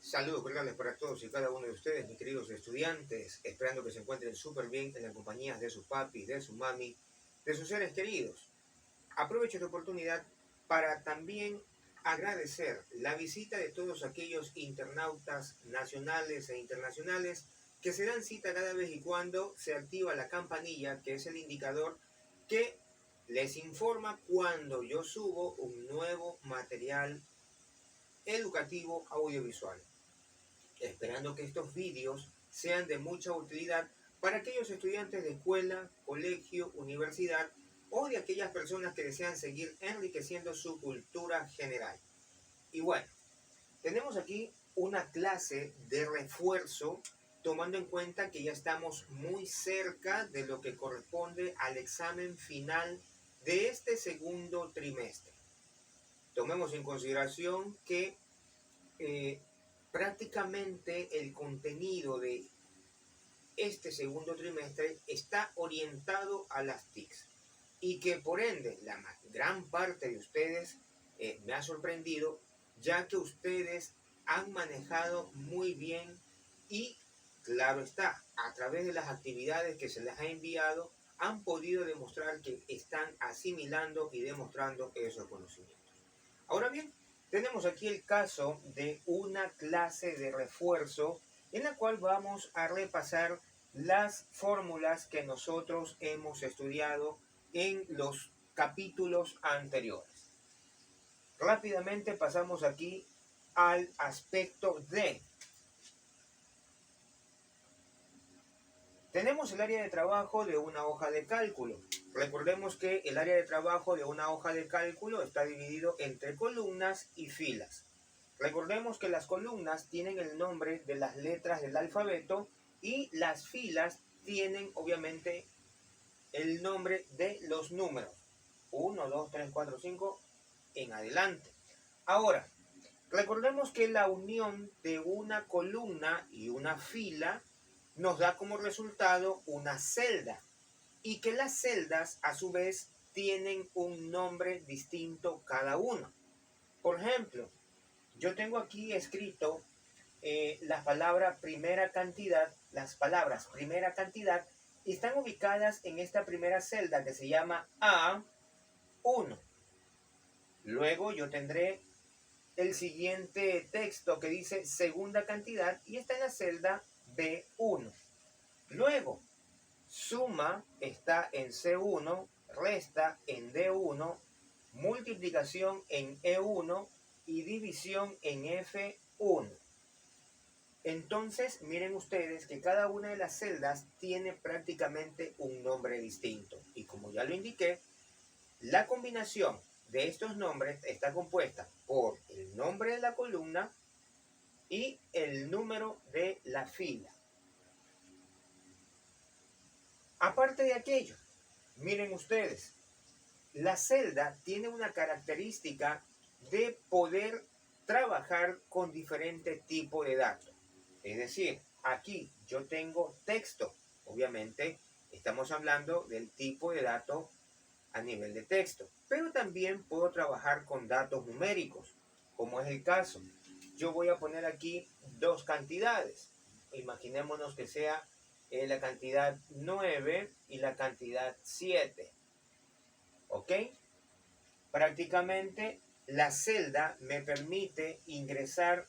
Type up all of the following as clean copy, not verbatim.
Saludos cordiales para todos y cada uno de ustedes, mis queridos estudiantes, esperando que se encuentren súper bien en la compañía de su papi, de su mami, de sus seres queridos. Aprovecho esta oportunidad para también agradecer la visita de todos aquellos internautas nacionales e internacionales que se dan cita cada vez y cuando se activa la campanilla, que es el indicador que les informa cuando yo subo un nuevo material educativo audiovisual, esperando que estos vídeos sean de mucha utilidad para aquellos estudiantes de escuela, colegio, universidad o de aquellas personas que desean seguir enriqueciendo su cultura general. Y bueno, tenemos aquí una clase de refuerzo tomando en cuenta que ya estamos muy cerca de lo que corresponde al examen final de este segundo trimestre. Tomemos en consideración que eh, prácticamente el contenido de este segundo trimestre está orientado a las TICs y que por ende la gran parte de ustedes me ha sorprendido, ya que ustedes han manejado muy bien y claro está, a través de las actividades que se les ha enviado han podido demostrar que están asimilando y demostrando esos conocimientos. Ahora bien, tenemos aquí el caso de una clase de refuerzo en la cual vamos a repasar las fórmulas que nosotros hemos estudiado en los capítulos anteriores. Rápidamente pasamos aquí al aspecto de. Tenemos el área de trabajo de una hoja de cálculo. Recordemos que el área de trabajo de una hoja de cálculo está dividido entre columnas y filas. Recordemos que las columnas tienen el nombre de las letras del alfabeto y las filas tienen obviamente el nombre de los números. 1, 2, 3, 4, 5 en adelante. Ahora, recordemos que la unión de una columna y una fila nos da como resultado una celda y que las celdas a su vez tienen un nombre distinto cada una. Por ejemplo, yo tengo aquí escrito la palabra primera cantidad, las palabras primera cantidad están ubicadas en esta primera celda que se llama A1. Luego yo tendré el siguiente texto que dice segunda cantidad y está en la celda B1. Luego, suma está en C1, resta en D1, multiplicación en E1 y división en F1. Entonces, miren ustedes que cada una de las celdas tiene prácticamente un nombre distinto. Y como ya lo indiqué, la combinación de estos nombres está compuesta por el nombre de la columna y el número de la fila. Aparte de aquello, miren ustedes, la celda tiene una característica de poder trabajar con diferente tipo de datos. Es decir, aquí yo tengo texto. Obviamente estamos hablando del tipo de dato a nivel de texto. Pero también puedo trabajar con datos numéricos, como es el caso. Yo voy a poner aquí dos cantidades. Imaginémonos que sea la cantidad 9 y la cantidad 7. ¿Ok? Prácticamente la celda me permite ingresar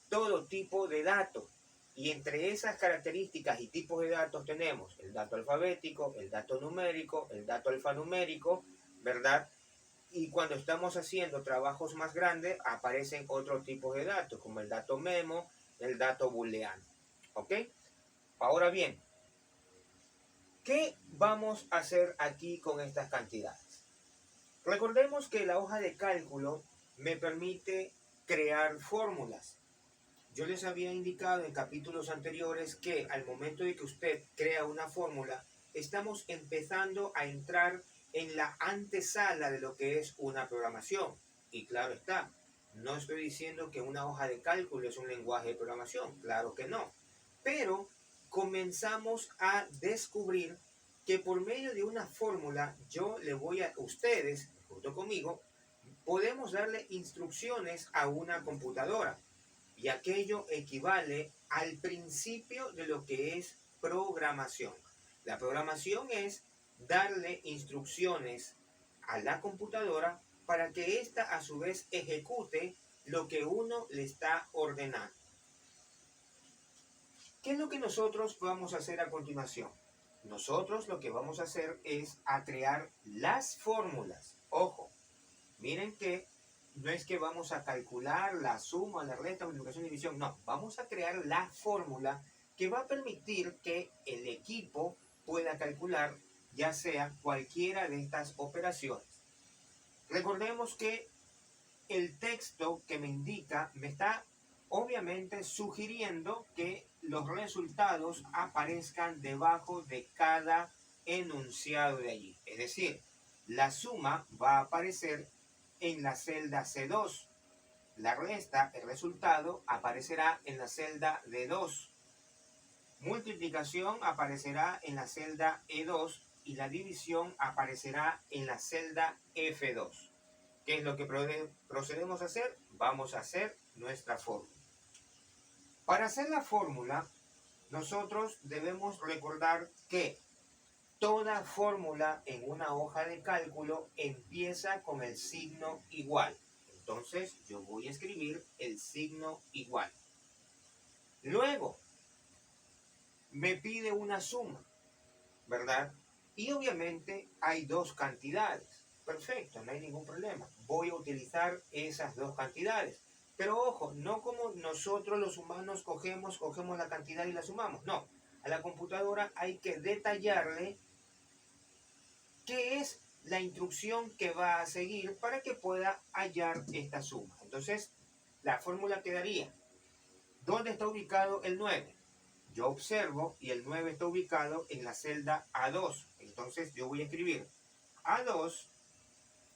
todo tipo de datos. Y entre esas características y tipos de datos tenemos el dato alfabético, el dato numérico, el dato alfanumérico, ¿verdad? Y cuando estamos haciendo trabajos más grandes, aparecen otros tipos de datos, como el dato memo, el dato booleano. ¿Ok? Ahora bien, ¿qué vamos a hacer aquí con estas cantidades? Recordemos que la hoja de cálculo me permite crear fórmulas. Yo les había indicado en capítulos anteriores que al momento de que usted crea una fórmula, estamos empezando a entrar en la antesala de lo que es una programación. Y claro está, no estoy diciendo que una hoja de cálculo es un lenguaje de programación, claro que no. Pero comenzamos a descubrir que por medio de una fórmula yo le voy a ustedes, junto conmigo, podemos darle instrucciones a una computadora. Y aquello equivale al principio de lo que es programación. La programación es darle instrucciones a la computadora para que ésta a su vez ejecute lo que uno le está ordenando. ¿Qué es lo que nosotros vamos a hacer a continuación? Nosotros lo que vamos a hacer es a crear las fórmulas. Ojo, miren que no es que vamos a calcular la suma, la resta, multiplicación y división. No, vamos a crear la fórmula que va a permitir que el equipo pueda calcular ya sea cualquiera de estas operaciones. Recordemos que el texto que me indica me está obviamente sugiriendo que los resultados aparezcan debajo de cada enunciado de allí. Es decir, la suma va a aparecer en la celda C2. La resta, el resultado, aparecerá en la celda D2. Multiplicación aparecerá en la celda E2 y la división aparecerá en la celda F2. ¿Qué es lo que procedemos a hacer? Vamos a hacer nuestra fórmula. Para hacer la fórmula, nosotros debemos recordar que toda fórmula en una hoja de cálculo empieza con el signo igual. Entonces, yo voy a escribir el signo igual. Luego, me pide una suma, ¿verdad? Y obviamente hay dos cantidades. Perfecto, no hay ningún problema. Voy a utilizar esas dos cantidades. Pero ojo, no como nosotros los humanos cogemos la cantidad y la sumamos. No, a la computadora hay que detallarle qué es la instrucción que va a seguir para que pueda hallar esta suma. Entonces, la fórmula quedaría, ¿dónde está ubicado el 9? Yo observo y el 9 está ubicado en la celda A2. Entonces, yo voy a escribir A2,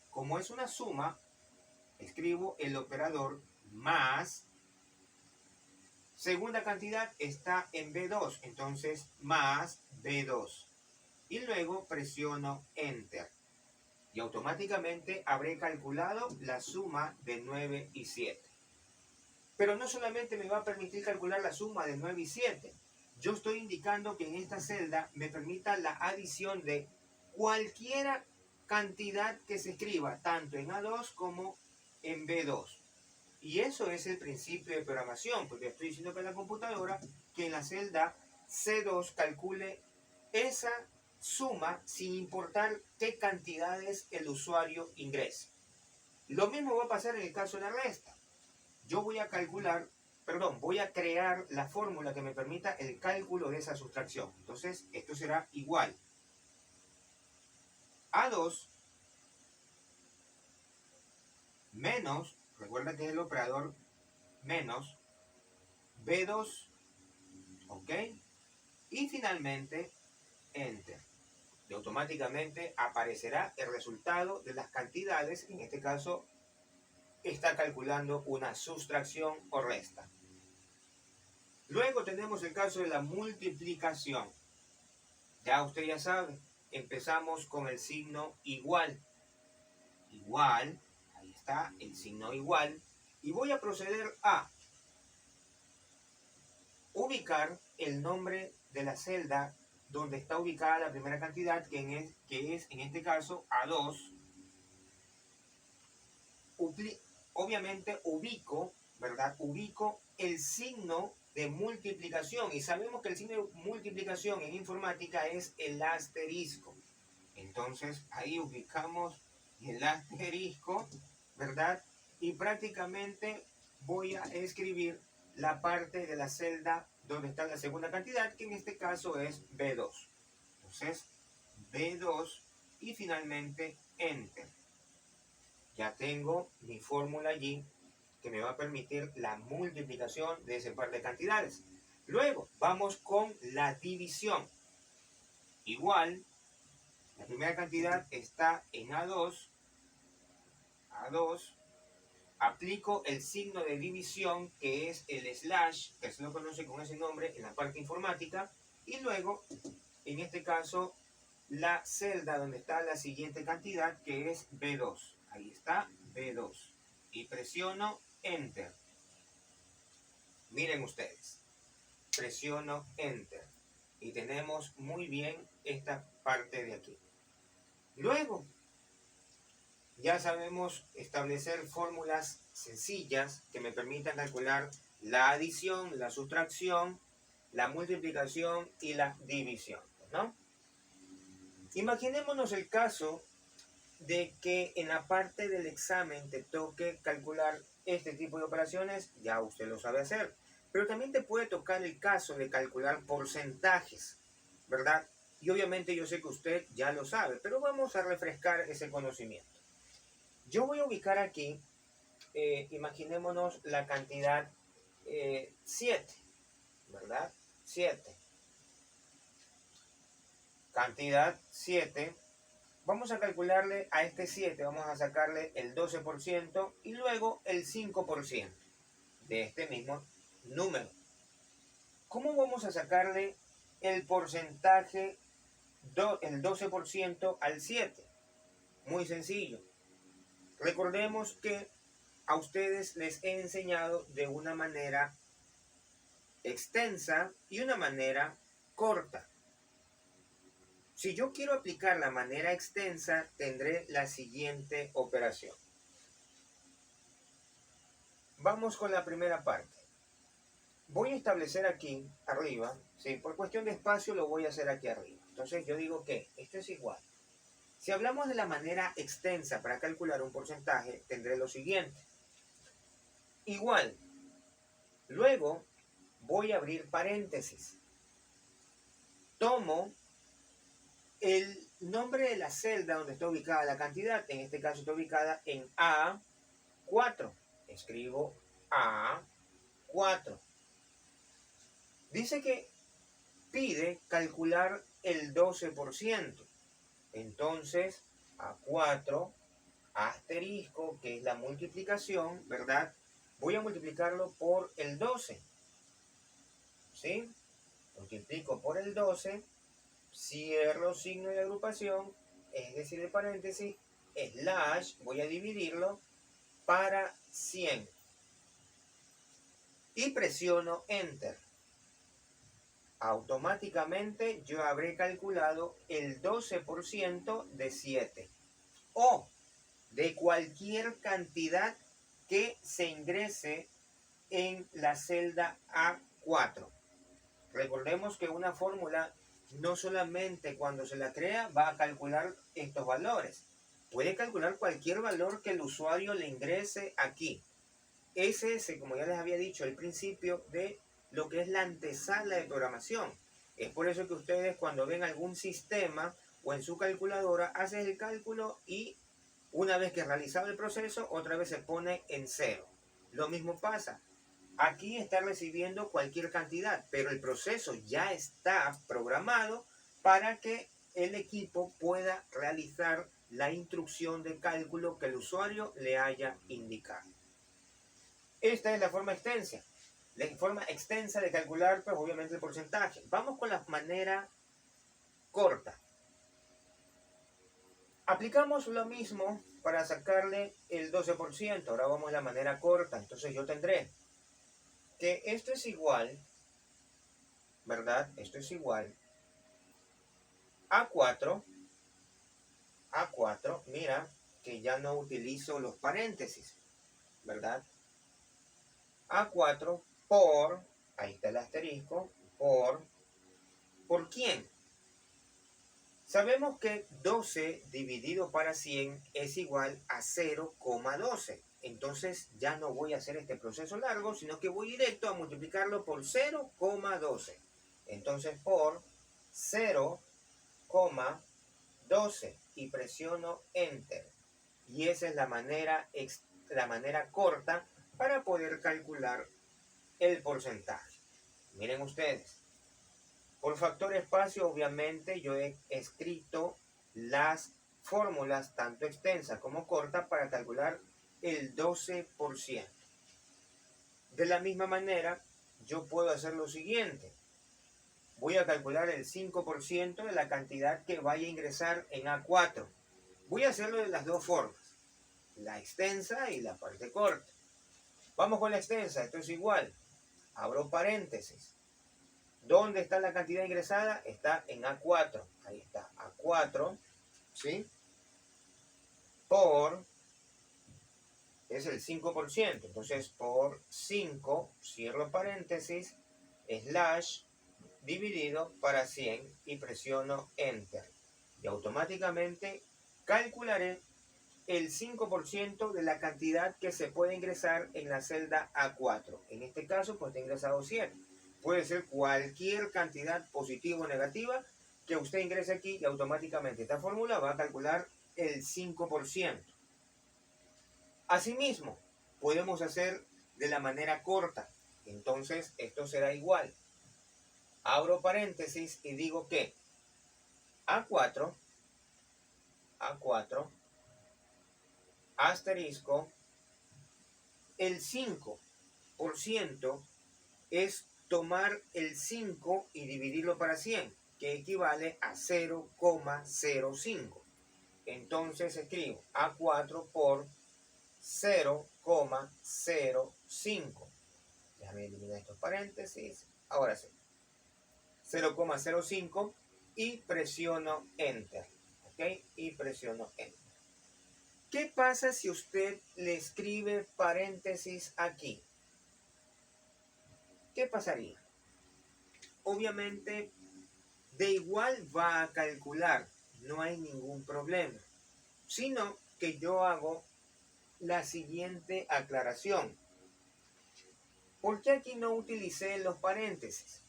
como es una suma, escribo el operador más, segunda cantidad está en B2, entonces más B2. Y luego presiono Enter. Y automáticamente habré calculado la suma de 9 y 7. Pero no solamente me va a permitir calcular la suma de 9 y 7. Yo estoy indicando que en esta celda me permita la adición de cualquier cantidad que se escriba, tanto en A2 como en B2. Y eso es el principio de programación, porque estoy diciendo que la computadora que en la celda C2 calcule esa suma sin importar qué cantidades el usuario ingrese. Lo mismo va a pasar en el caso de la resta. Yo voy a voy a crear la fórmula que me permita el cálculo de esa sustracción. Entonces, esto será igual A2 menos, recuerda que es el operador menos B2, ¿ok? Y finalmente, Enter. Y automáticamente aparecerá el resultado de las cantidades, en este caso está calculando una sustracción o resta. Luego tenemos el caso de la multiplicación. Ya usted ya sabe, empezamos con el signo igual. Igual, ahí está el signo igual. Y voy a proceder a ubicar el nombre de la celda donde está ubicada la primera cantidad, que es en este caso A2. Obviamente ubico, ¿verdad? Ubico el signo de multiplicación y sabemos que el signo de multiplicación en informática es el asterisco. Entonces ahí ubicamos el asterisco, ¿verdad? Y prácticamente voy a escribir la parte de la celda donde está la segunda cantidad, que en este caso es B2. Entonces, B2 y finalmente Enter. Ya tengo mi fórmula allí que me va a permitir la multiplicación de ese par de cantidades. Luego, vamos con la división. Igual, la primera cantidad está en A2. A2. Aplico el signo de división, que es el slash, que se lo conoce con ese nombre en la parte informática. Y luego, en este caso, la celda donde está la siguiente cantidad, que es B2. Ahí está B2. Y presiono Enter. Miren ustedes, presiono Enter y tenemos muy bien esta parte de aquí. Luego, ya sabemos establecer fórmulas sencillas que me permitan calcular la adición, la sustracción, la multiplicación y la división, ¿no? Imaginémonos el caso de que en la parte del examen te toque calcular este tipo de operaciones, ya usted lo sabe hacer. Pero también te puede tocar el caso de calcular porcentajes, ¿verdad? Y obviamente yo sé que usted ya lo sabe, pero vamos a refrescar ese conocimiento. Yo voy a ubicar aquí, imaginémonos la cantidad 7, ¿verdad? 7. Cantidad 7. Vamos a calcularle a este 7, vamos a sacarle el 12% y luego el 5% de este mismo número. ¿Cómo vamos a sacarle el porcentaje, el 12% al 7? Muy sencillo. Recordemos que a ustedes les he enseñado de una manera extensa y una manera corta. Si yo quiero aplicar la manera extensa, tendré la siguiente operación. Vamos con la primera parte. Voy a establecer aquí arriba, ¿sí? Por cuestión de espacio lo voy a hacer aquí arriba. Entonces yo digo que esto es igual. Si hablamos de la manera extensa para calcular un porcentaje, tendré lo siguiente. Igual. Luego voy a abrir paréntesis. Tomo el nombre de la celda donde está ubicada la cantidad, en este caso está ubicada en A4. Escribo A4. Dice que pide calcular el 12%. Entonces, A4, asterisco, que es la multiplicación, ¿verdad? Voy a multiplicarlo por el 12. ¿Sí? Multiplico por el 12. Cierro signo de agrupación, es decir, el paréntesis, slash, voy a dividirlo para 100. Y presiono Enter. Automáticamente yo habré calculado el 12% de 7. O de cualquier cantidad que se ingrese en la celda A4. Recordemos que una fórmula no solamente cuando se la crea va a calcular estos valores. Puede calcular cualquier valor que el usuario le ingrese aquí. Ese es, como ya les había dicho al principio, de lo que es la antesala de programación. Es por eso que ustedes cuando ven algún sistema o en su calculadora hacen el cálculo y una vez que realizado el proceso, otra vez se pone en cero. Lo mismo pasa. Aquí está recibiendo cualquier cantidad, pero el proceso ya está programado para que el equipo pueda realizar la instrucción de cálculo que el usuario le haya indicado. Esta es la forma extensa. La forma extensa de calcular, pues obviamente el porcentaje. Vamos con la manera corta. Aplicamos lo mismo para sacarle el 12%. Ahora vamos a la manera corta. Entonces yo tendré que esto es igual, ¿verdad? Esto es igual a 4, mira que ya no utilizo los paréntesis, ¿verdad? A4 por, ahí está el asterisco, ¿por quién? Sabemos que 12 dividido para 100 es igual a 0,12. Entonces ya no voy a hacer este proceso largo, sino que voy directo a multiplicarlo por 0,12. Entonces por 0,12 y presiono Enter. Y esa es la manera corta para poder calcular el porcentaje. Miren ustedes. Por factor espacio, obviamente, yo he escrito las fórmulas, tanto extensas como cortas, para calcular el 12%. De la misma manera, yo puedo hacer lo siguiente. Voy a calcular el 5% de la cantidad que vaya a ingresar en A4. Voy a hacerlo de las dos formas, la extensa y la parte corta. Vamos con la extensa, esto es igual. abro paréntesis. ¿Dónde está la cantidad ingresada? Está en A4. Ahí está, A4, ¿sí? Por, es el 5%. Entonces, por 5, cierro paréntesis, slash, dividido para 100 y presiono Enter. Y automáticamente calcularé el 5% de la cantidad que se puede ingresar en la celda A4. En este caso, pues está ingresado 7. Puede ser cualquier cantidad positiva o negativa que usted ingrese aquí y automáticamente esta fórmula va a calcular el 5%. Asimismo, podemos hacer de la manera corta. Entonces, esto será igual. Abro paréntesis y digo que A4, asterisco, el 5% es tomar el 5 y dividirlo para 100, que equivale a 0,05. Entonces escribo A4 por 0,05. Déjame eliminar estos paréntesis. Ahora sí. 0,05 y presiono Enter. ¿Ok? Y presiono Enter. ¿Qué pasa si usted le escribe paréntesis aquí? ¿Qué pasaría? Obviamente, de igual va a calcular, no hay ningún problema, sino que yo hago la siguiente aclaración. ¿Por qué aquí no utilicé los paréntesis?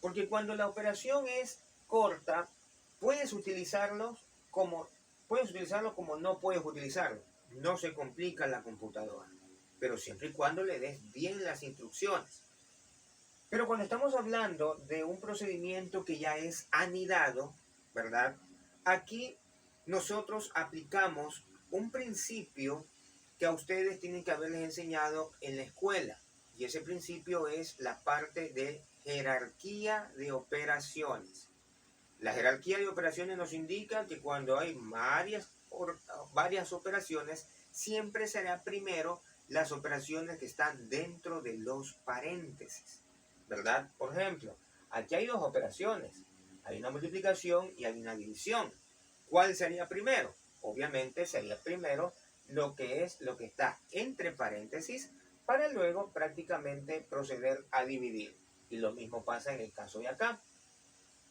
Porque cuando la operación es corta, puedes utilizarlo como no puedes utilizarlo. No se complica la computadora, pero siempre y cuando le des bien las instrucciones. Pero cuando estamos hablando de un procedimiento que ya es anidado, ¿verdad? Aquí nosotros aplicamos un principio que a ustedes tienen que haberles enseñado en la escuela. Y ese principio es la parte de jerarquía de operaciones. La jerarquía de operaciones nos indica que cuando hay varias operaciones, siempre será primero las operaciones que están dentro de los paréntesis, ¿verdad? Por ejemplo, aquí hay dos operaciones. Hay una multiplicación y hay una división. ¿Cuál sería primero? Obviamente sería primero lo que está entre paréntesis para luego prácticamente proceder a dividir. Y lo mismo pasa en el caso de acá.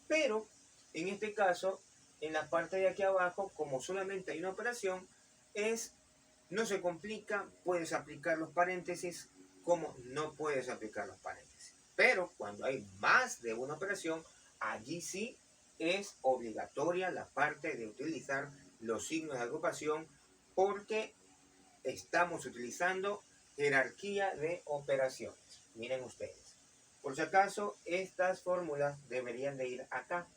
Pero en este caso, en la parte de aquí abajo, como solamente hay una operación, no se complica, puedes aplicar los paréntesis como no puedes aplicar los paréntesis. Pero cuando hay más de una operación, allí sí es obligatoria la parte de utilizar los signos de agrupación porque estamos utilizando jerarquía de operaciones. Miren ustedes. Por si acaso, estas fórmulas deberían de ir acá.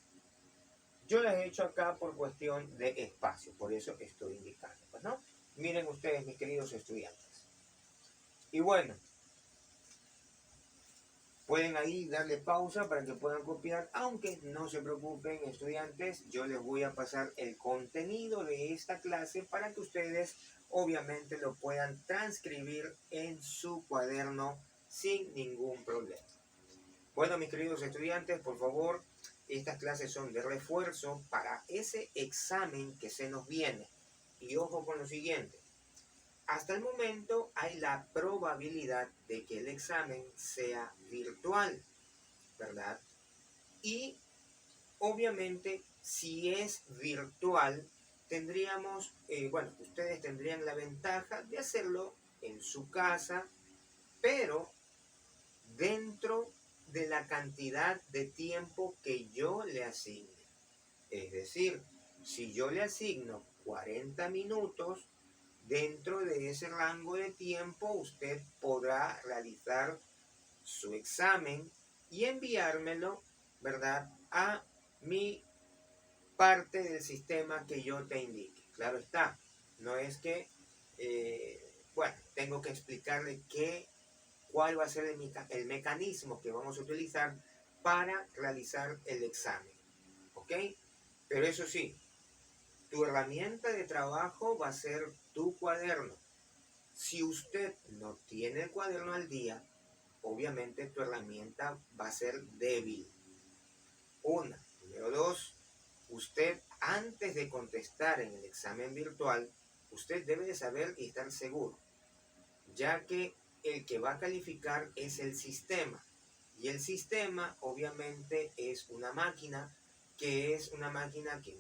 Yo las he hecho acá por cuestión de espacio, por eso estoy indicando, pues, ¿no? Miren ustedes, mis queridos estudiantes. Y bueno, pueden ahí darle pausa para que puedan copiar, aunque no se preocupen, estudiantes, yo les voy a pasar el contenido de esta clase para que ustedes obviamente lo puedan transcribir en su cuaderno sin ningún problema. Bueno, mis queridos estudiantes, por favor, estas clases son de refuerzo para ese examen que se nos viene. Y ojo con lo siguiente. Hasta el momento hay la probabilidad de que el examen sea virtual, ¿verdad? Y obviamente, si es virtual, ustedes tendrían la ventaja de hacerlo en su casa, pero dentro de la cantidad de tiempo que yo le asigne. Es decir, si yo le asigno 40 minutos, dentro de ese rango de tiempo usted podrá realizar su examen y enviármelo, ¿verdad?, a mi parte del sistema que yo te indique. Claro está, no es que, tengo que explicarle cuál va a ser el mecanismo que vamos a utilizar para realizar el examen. ¿Ok? Pero eso sí, tu herramienta de trabajo va a ser tu cuaderno. Si usted no tiene el cuaderno al día, obviamente tu herramienta va a ser débil. Una. Número dos, usted antes de contestar en el examen virtual, usted debe de saber y estar seguro, ya que el que va a calificar es el sistema. Y el sistema obviamente es una máquina que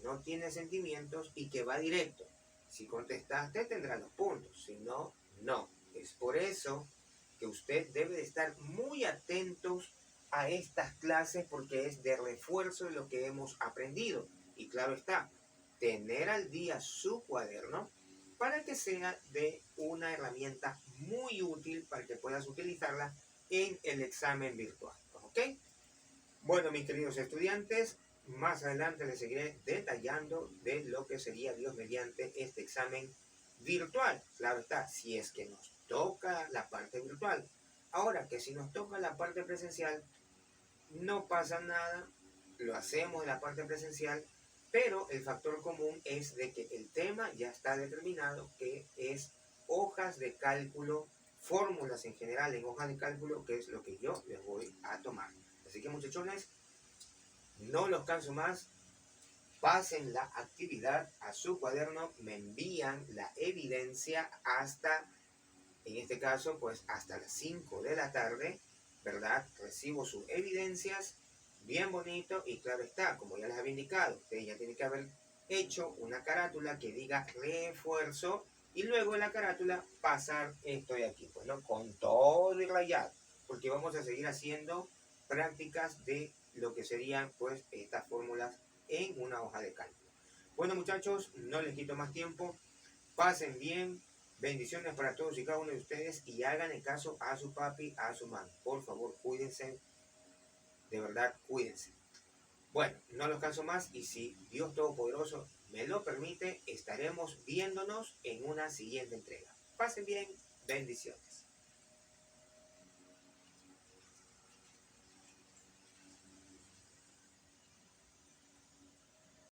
no tiene sentimientos y que va directo. Si contestaste tendrá los puntos, si no, no. Es por eso que usted debe de estar muy atentos a estas clases porque es de refuerzo de lo que hemos aprendido. Y claro está, tener al día su cuaderno para que sea de una herramienta muy útil para que puedas utilizarla en el examen virtual. ¿Ok? Bueno, mis queridos estudiantes, más adelante les seguiré detallando de lo que sería, Dios mediante, este examen virtual. Claro está, si es que nos toca la parte virtual. Ahora que si nos toca la parte presencial, no pasa nada, lo hacemos en la parte presencial, pero el factor común es de que el tema ya está determinado, que es hojas de cálculo, fórmulas en general en hojas de cálculo, que es lo que yo les voy a tomar. Así que muchachones, no los canso más, pasen la actividad a su cuaderno, me envían la evidencia hasta, en este caso, pues hasta las 5 de la tarde, ¿verdad? Recibo sus evidencias, bien bonito, y claro está, como ya les había indicado, ustedes ya tienen que haber hecho una carátula que diga refuerzo, y luego en la carátula pasar esto de aquí, pues, ¿no? Con todo y rayado, porque vamos a seguir haciendo prácticas de lo que serían, pues, estas fórmulas en una hoja de cálculo. Bueno, muchachos, no les quito más tiempo, pasen bien. Bendiciones para todos y cada uno de ustedes y hagan el caso a su papi, a su mami. Por favor, cuídense, de verdad, cuídense. Bueno, no los canso más y si Dios Todopoderoso me lo permite, estaremos viéndonos en una siguiente entrega. Pasen bien, bendiciones.